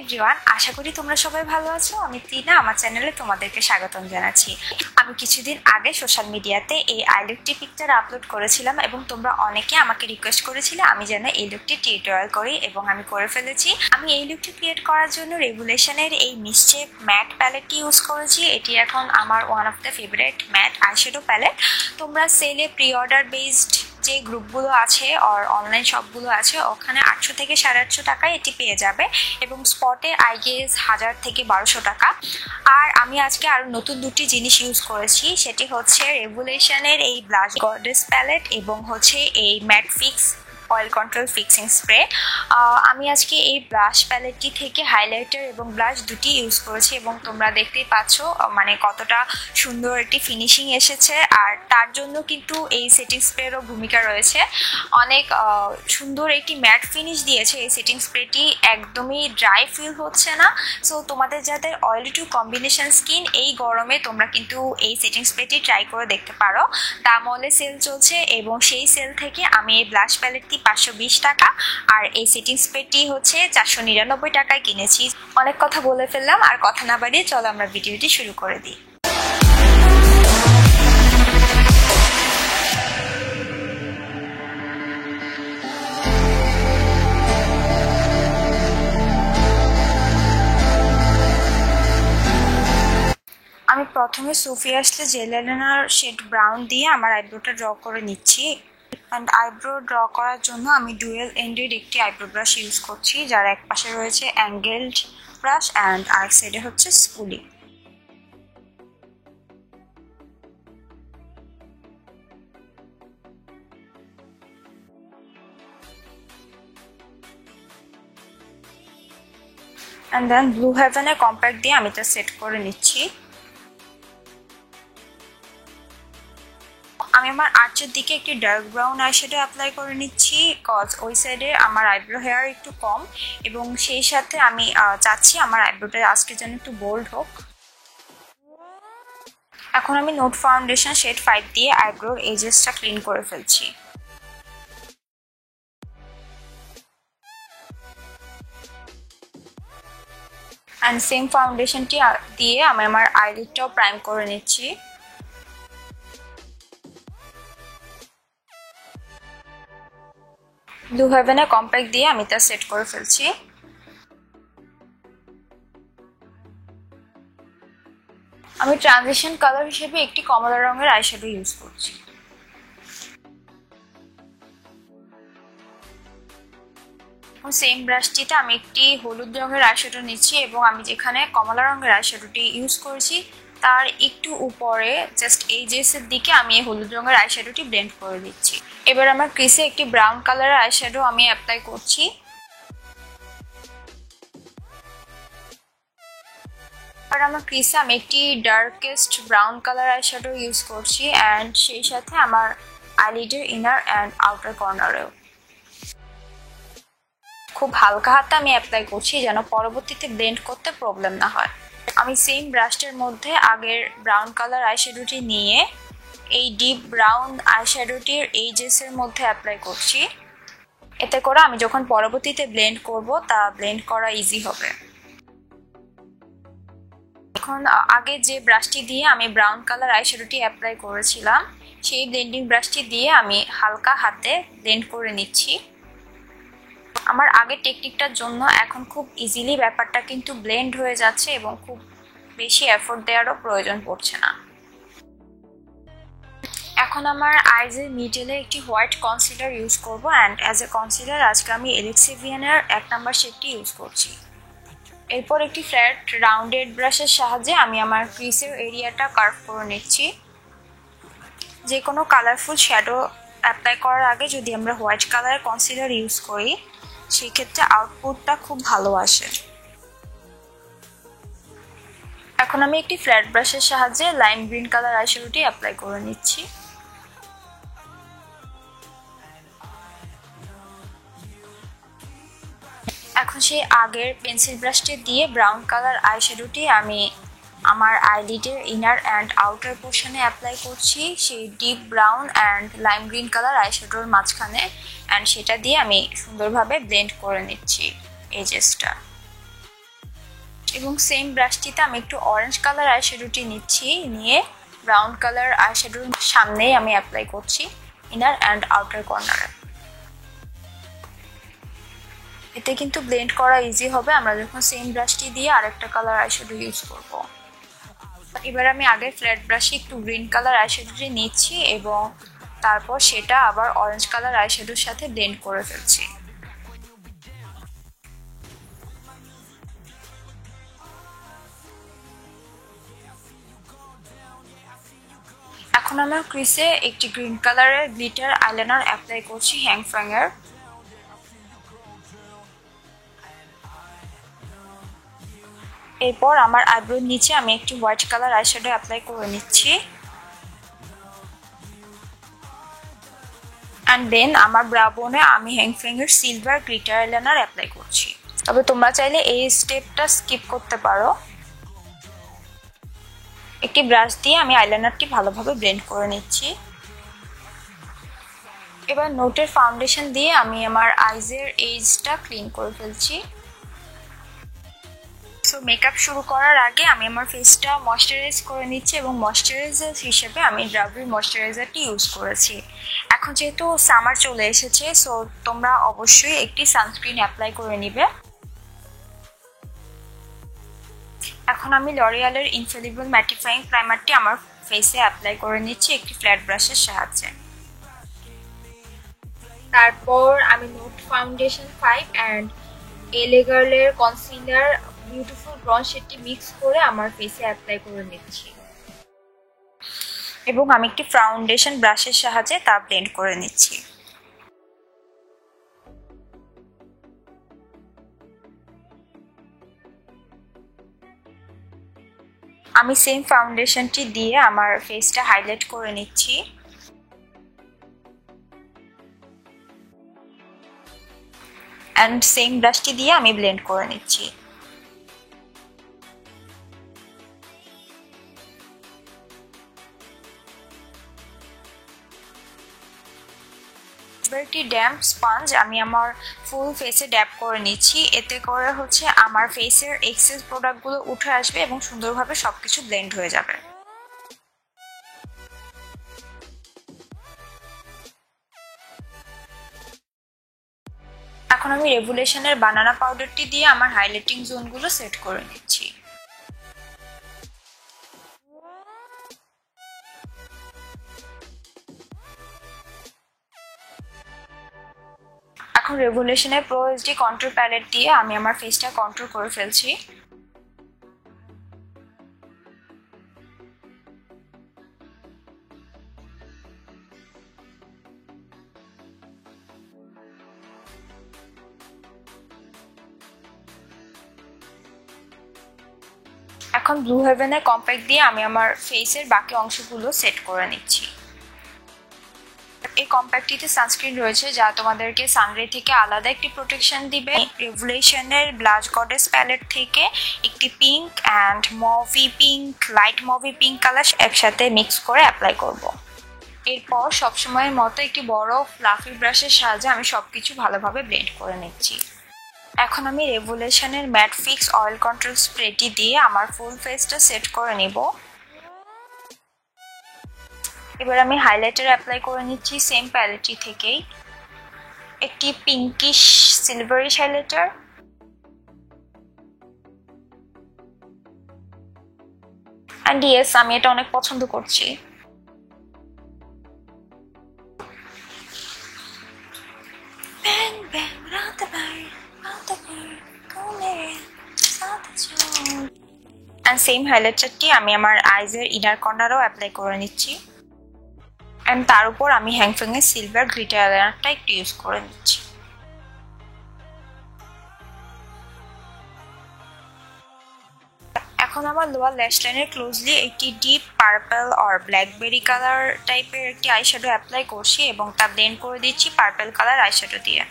Everyone, আশা করি তোমরা সবাই ভালো আছো। আমি টিনা, আমার চ্যানেলে তোমাদেরকে স্বাগতম জানাচ্ছি। আমি কিছুদিন আগে সোশ্যাল মিডিয়াতে এই আই লুকটি পিকচার আপলোড করেছিলাম এবং তোমরা অনেকে আমাকে রিকোয়েস্ট করেছিলে আমি যেন এই লুকটি টিউটোরিয়াল করি এবং আমি করে ফেলেছি। আমি এই লুকটি ক্রিয়েট করার জন্য রেভুলেশনের এই মিসশেপ ম্যাট প্যালেটটি ইউজ করেছি। এটি এখন আমার one of the favourite matte eyeshadow palette. তোমরা সেলে প্রি অর্ডার বেসড যে গ্রুপগুলো আছে আর অনলাইন শপগুলো আছে ওখানে 800 থেকে 850 টাকায় এটি পেয়ে যাবে এবং স্পটে আই গেস 1000 থেকে 1200 টাকা। আর আমি আজকে আরো নতুন দুটি জিনিস ইউজ করেছি, সেটি হচ্ছে রেভুলেশনের এই ব্লাশ গডেস প্যালেট এবং হচ্ছে এই matte fix oil control fixing spray. আমি আজকে এই ব্লাশ প্যালেটটি থেকে হাইলাইটার এবং ব্লাশ দুটি ইউজ করেছি এবং তোমরা দেখতেই পাচ্ছ মানে কতটা সুন্দর একটি ফিনিশিং এসেছে। আর তার জন্য কিন্তু এই সেটিং স্প্রেরও ভূমিকা রয়েছে। অনেক সুন্দর একটি ম্যাট ফিনিশ দিয়েছে এই সেটিং স্প্রেটি, একদমই ড্রাই ফিল হচ্ছে না। সো তোমাদের যাদের অয়েলি টু কম্বিনেশন স্কিন, এই গরমে তোমরা কিন্তু এই সেটিং স্প্রেটি ট্রাই করে দেখতে পারো। দামলে সেল চলছে এবং সেই সেল থেকে আমি এই ব্লাশ প্যালেটটি 520 টাকা আর এই সেটিং স্প্রেটি হচ্ছে 499 টাকায় কিনেছি। অনেক কথা বলে ফেললাম, আর কথা না বাড়িয়ে চলো আমরা ভিডিওটি শুরু করে দিই। আমি প্রথমে সোফি আসলে জেল আইলাইনার শেড ব্রাউন দিয়ে আমার আইব্রোটা ড্র করে নিচ্ছি। অ্যান্ড আইব্রো ড্র করার জন্য আমি ডুয়েল এন্ডেড একটি আইব্রো ব্রাশ ইউজ করছি, যার এক পাশে রয়েছে অ্যাঙ্গেলড ব্রাশ অ্যান্ড আরেক সাইডে হচ্ছে স্পুলি। অ্যান্ড দেন ব্লু হেভেনের কম্প্যাক্ট দিয়ে আমি তা সেট করে নিচ্ছি। আমি আমার আর্চের দিকে একটি ডার্ক ব্রাউন আইশ্যাডো অ্যাপ্লাই করে নিচ্ছি, কজ ওই সাইডে আমার আইব্রো হেয়ার একটু কম এবং সেই সাথে আমি চাচ্ছি আমার আইব্রোটা আজকে যেন একটু বোল্ড হোক। এখন আমি নোট ফাউন্ডেশন শেড 5 দিয়ে আইব্রোর এজেসটা ক্লিন করে ফেলছি। অ্যান্ড সেম ফাউন্ডেশনটি দিয়ে আমি আমার আইলিডটাও প্রাইম করে নিচ্ছি। ব্লু হেভেনের কম্প্যাক্ট দিয়ে আমি তা সেট করে ফেলছি। আমি ট্রানজিশন কালার হিসেবে একটি কমলা রঙের আইশ্যাডো ইউজ করছি। সেম ব্রাশটিতে আমি একটি হলুদ রঙের আইশ্যাডো নিচ্ছি এবং আমি যেখানে কমলা রঙের আইশ্যাডোটি ইউজ করেছি তার একটু উপরে জাস্ট এজেসের দিকে আমি এই হলুদ রঙের আইশ্যাডোটি ব্লেন্ড করে দিচ্ছি। এবার আমার ক্রিসে একটি ব্রাউন কালারের আইশ্যাডো আমি অ্যাপ্লাই করছি। আর আমার ক্রিসে আমি একটি darkest brown colour eyeshadow use করছি অ্যান্ড সেই সাথে আমার আইলিডের ইনার অ্যান্ড আউটার কর্নারেও খুব হালকা হাতে আমি অ্যাপ্লাই করছি যেন পরবর্তীতে ব্লেন্ড করতে প্রবলেম না হয়। আমি সেম ব্রাশটির মধ্যে আগের ব্রাউন কালার আইশ্যাডোটি নিয়ে এই ডিপ ব্রাউন আইশ্যাডোটির এজেসের মধ্যে অ্যাপ্লাই করছি। এতে করে আমি যখন পরবর্তীতে ব্লেন্ড করব তা ব্লেন্ড করা ইজি হবে। এখন আগে যে ব্রাশটি দিয়ে আমি ব্রাউন কালার আইশ্যাডোটি অ্যাপ্লাই করেছিলাম সেই ব্লেন্ডিং ব্রাশটি দিয়ে আমি হালকা হাতে ব্লেন্ড করে নিচ্ছি। আমার আগের টেকনিকটার জন্য এখন খুব ইজিলি ব্যাপারটা কিন্তু ব্লেন্ড হয়ে যাচ্ছে এবং খুব বেশি এফোর্ট দেওয়ারও প্রয়োজন পড়ছে না। এখন আমার আইজের মিডলে একটি হোয়াইট কনসিলার ইউজ করব অ্যান্ড অ্যাজ এ কনসিলার আজকে আমি এলেক্সিভিয়ানের 1 নাম্বার শেডটি ইউজ করছি। এরপর একটি ফ্ল্যাট রাউন্ডেড ব্রাশের সাহায্যে আমি আমার ক্রিসের এরিয়াটা কার্ভ করে নিচ্ছি। যে কোনো কালারফুল শ্যাডো অ্যাপ্লাই করার আগে যদি আমরা হোয়াইট কালারের কনসিলার ইউজ করি সেই ক্ষেত্রে আউটপুটটা খুব ভালো আসে। এখন আমি একটি ফ্ল্যাট ব্রাশের সাহায্যে লাইম গ্রিন কালার আইশ্যাডোটি অ্যাপ্লাই করে নিচ্ছি। এখন সেই আগের পেন্সিল ব্রাশটি দিয়ে ব্রাউন কালার আইশ্যাডোটি আমি আমার আইলিডের ইনার অ্যান্ড আউটার পোর্শনে অ্যাপ্লাই করছি, সেই deep brown and lime green colour আইশ্যাডোর মাঝখানে, অ্যান্ড সেটা দিয়ে আমি সুন্দরভাবে ব্লেন্ড করে নিচ্ছি এজেসটা। এবং সেম ব্রাশটিতে আমি একটু অরেঞ্জ কালার আইশ্যাডোটি নিচ্ছি, নিয়ে ব্রাউন কালার আইশ্যাডোর সামনেই আমি অ্যাপ্লাই করছি ইনার অ্যান্ড আউটার কর্নারে। এতে কিন্তু ব্লেন্ড করা ইজি হবে আমরা যখন সেম ব্রাশটি দিয়ে আরেকটা কালার আইশ্যাডো ইউজ করব। এবার আমি আগে ফ্ল্যাট ব্রাশে একটু গ্রিন কালার আইশ্যাডোটি নিচ্ছি এবং তারপর সেটা আবার অরেঞ্জ কালার আইশ্যাডোর সাথে ব্লেন্ড করে ফেলছি। এখন আমার ক্রিসে একটি গ্রিন কালারের গ্লিটার আইলাইনার অ্যাপ্লাই করছি হ্যাংফ্যাং এর। এরপর আমার আইব্রোর নিচে আমি একটি হোয়াইট কালার আইশ্যাডো অ্যাপ্লাই করে নিচ্ছি অ্যান্ড দেন আমার ব্রা বোনে আমি হ্যাংফ্যাং এর সিলভার গ্লিটার আইলাইনার অ্যাপ্লাই করছি। তবে তোমরা চাইলে এই স্টেপটা স্কিপ করতে পারো। একটি ব্রাশ দিয়ে আমি আইলাইনারটি ভালোভাবে ব্লেন্ড করে নিচ্ছি। এবার নোটের ফাউন্ডেশন দিয়ে আমি আমার আইজের এজটা ক্লিন করে ফেলছি। সো মেকআপ শুরু করার আগে আমি আমার ফেসটা ময়শ্চারাইজ করে নিচ্ছি এবং ময়শ্চারাইজার হিসেবে আমি ড্রাভির ময়শ্চারাইজারটি ইউজ করেছি। এখন যেহেতু সামার চলে এসেছে, সো তোমরা অবশ্যই একটি সানস্ক্রিন অ্যাপ্লাই করে নিবে। এখন আমি লরিয়ালের ইনফেলিবল ম্যাটিফাইং প্রাইমারটি আমার ফেসে অ্যাপ্লাই করে নিচ্ছি একটি ফ্ল্যাট ব্রাশের সাহায্যে। তারপর আমি নোট ফাউন্ডেশন 5 অ্যান্ড এলে গার্লের কনসিলার বিউটিফুল ব্রন শেডটি মিক্স করে আমার ফেসে অ্যাপ্লাই করে নিচ্ছি এবং আমি একটি ফাউন্ডেশন ব্রাশের সাহায্যে তা ব্লেন্ড করে নিচ্ছি। আমি সেম ফাউন্ডেশনটি দিয়ে আমার ফেসটা হাইলাইট করে নিচ্ছি। অ্যান্ড সেম ব্রাশটি দিয়ে আমি ব্লেন্ড করে নিচ্ছি। একটি ড্যাম্প স্পঞ্জ আমি আমার ফুল ফেসে ড্যাপ করে নিচ্ছি। এতে করে হচ্ছে আমার ফেসের এক্সেস প্রোডাক্টগুলো উঠে আসবে এবং সুন্দরভাবে সবকিছু ব্লেন্ড হয়ে যাবে। এখন আমি রেভুলেশনের বানানা পাউডারটি দিয়ে আমার হাইলাইটিং জোনগুলো সেট করে নিচ্ছি। এখন রেভুলেশনের প্রো এইচডি কন্ট্রোল প্যালেট দিয়ে আমি আমার ফেসটা কন্ট্রোল করে ফেলছি। এখন ব্লু হেভেনের কম্প্যাক্ট দিয়ে আমি আমার ফেসের বাকি অংশগুলো সেট করে নিচ্ছি। এই কম্প্যাক্টটিতে সানস্ক্রিন রয়েছে যা তোমাদেরকে সানরে থেকে আলাদা একটি প্রোটেকশন দিবে। রেভুলেশনের ব্লাশ গডেস প্যালেট থেকে একটি pink and mauve pink, light mauve pink colour একসাথে মিক্স করে অ্যাপ্লাই করব। এরপর সবসময়ের মতো একটি বড় ফ্লাফি ব্রাশের সাহায্যে আমি সবকিছু ভালোভাবে ব্লেন্ড করে নিচ্ছি। এখন আমি রেভুলেশনের ম্যাট ফিক্স অয়েল কন্ট্রোল স্প্রেটি দিয়ে আমার ফুল ফেসটা সেট করে নিব। এবার আমি হাইলাইটার অ্যাপ্লাই করে নিচ্ছি সেম প্যালেটটি থেকেই, একটি pinkish silverish highlighter. And yes, আমি এটা অনেক পছন্দ করছি। অ্যান্ড সেম হাইলাইটারটি আমি আমার আইজের ইনার কর্নারও অ্যাপ্লাই করে নিচ্ছি। অ্যান্ড তার উপর আমি হ্যাংফ্যাং এর সিলভার গ্লিটার আইলাইনারটা একটু ইউজ করে নিচ্ছি। এখন আমার লোয়ার ল্যাশ লাইনের ক্লোজলি একটি deep purple or blackberry colour টাইপের একটি আইশ্যাডো অ্যাপ্লাই করছি এবং তা ব্লেন্ড করে দিচ্ছি পার্পল কালার আইশ্যাডো দিয়ে।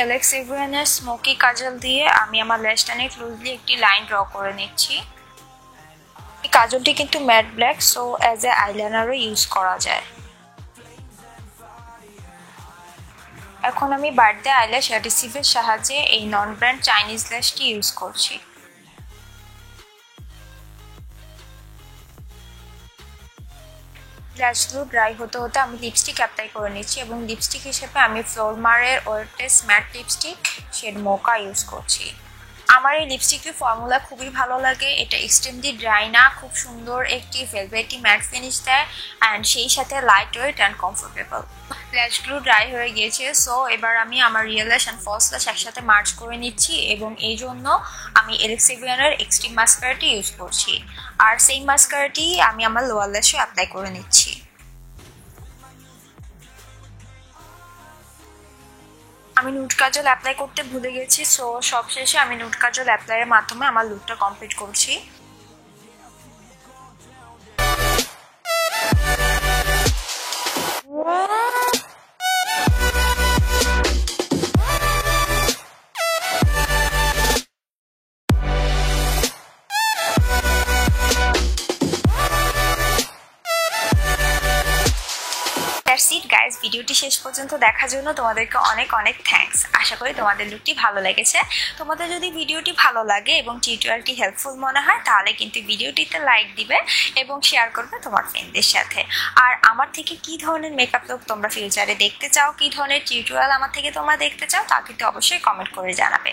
এলেক্স এভিয়ানের স্মোকি কাজল দিয়ে আমি আমার ল্যাশ লাইনে ক্লোজলি একটি লাইন ড্র করে নিচ্ছি। এই কাজলটি কিন্তু matte black, so as a আইলাইনারও ইউজ করা যায়। এখন আমি বার্থডে আইল্যাশ অ্যাডিসিভের সাহায্যে এই নন ব্র্যান্ড চাইনিজ ল্যাশটি ইউজ করছি। ল্যাশগুলো ড্রাই হতে হতে আমি লিপস্টিক অ্যাপ্লাই করে নিচ্ছি এবং লিপস্টিক হিসেবে আমি ফ্লোরমারের ওয়েটেস ম্যাট লিপস্টিক শেড মোকা ইউজ করছি। আমার এই লিপস্টিকের ফর্মুলা খুবই ভালো লাগে, এটা এক্সট্রিমলি ড্রাই না, খুব সুন্দর একটি ভেলভেটি ম্যাট ফিনিশ দেয় অ্যান্ড সেই সাথে লাইট ওয়েট অ্যান্ড কমফোর্টেবল। ল্যাশগুলো ড্রাই হয়ে গিয়েছে, সো এবার আমি আমার রিয়েল ল্যাশ অ্যান্ড ফলস ল্যাশ একসাথে মার্চ করে নিচ্ছি এবং এই জন্য আমি এলেক্সিভিয়ানের এক্সট্রিম মাস্কারাটি ইউজ করছি। আর সেই মাস্কারাটি আমি আমার লোয়ার ল্যাশে অ্যাপ্লাই করে নিচ্ছি। আমি নুড কাজল অ্যাপ্লাই করতে ভুলে গেছি, সো সবশেষে আমি নুড কাজল অ্যাপ্লাইয়ের মাধ্যমে আমার লুকটা কমপ্লিট করছি। দ্যাটস ইট গাইজ, ভিডিওটি শেষ পর্যন্ত দেখার জন্য তোমাদেরকে অনেক অনেক থ্যাঙ্কস। আশা করি তোমাদের লুকটি ভালো লেগেছে। তোমাদের যদি ভিডিওটি ভালো লাগে এবং টিউটোরিয়ালটি হেল্পফুল মনে হয় তাহলে কিন্তু ভিডিওটিতে লাইক দিবে এবং শেয়ার করবে তোমার ফ্রেন্ডদের সাথে। আর আমার থেকে কি ধরনের মেকআপ লুক তোমরা ফিউচারে দেখতে চাও, কি ধরনের টিউটোরিয়াল আমার থেকে তোমরা দেখতে চাও তা কিন্তু অবশ্যই কমেন্ট করে জানাবে।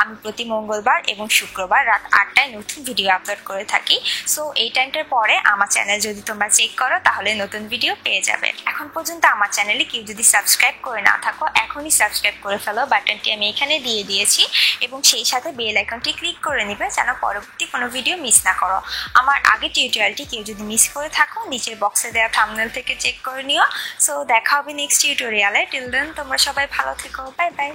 আমি প্রতি মঙ্গলবার এবং শুক্রবার রাত 8টায় নতুন ভিডিও আপলোড করে থাকি, সো এই টাইমটার পরে আমার চ্যানেল যদি তোমরা চেক করো তাহলে নতুন ভিডিও পেয়ে যাবে। এখন পর্যন্ত আমার চ্যানেলে কেউ যদি সাবস্ক্রাইব করে না থাকো এখনই সাবস্ক্রাইব করে ফেলো, বাটনটি আমি এখানে দিয়ে দিয়েছি এবং সেই সাথে বেল আইকনটি ক্লিক করে নিবে যেন পরবর্তী কোনো ভিডিও মিস না করো। আমার আগের টিউটোরিয়ালটি কেউ যদি মিস করে থাকো নিচের বক্সে দেওয়া থাম্বনেল থেকে চেক করে নিও। সো দেখা হবে নেক্সট টিউটোরিয়ালে। টিল দেন তোমরা সবাই ভালো থেকো, বাই বাই।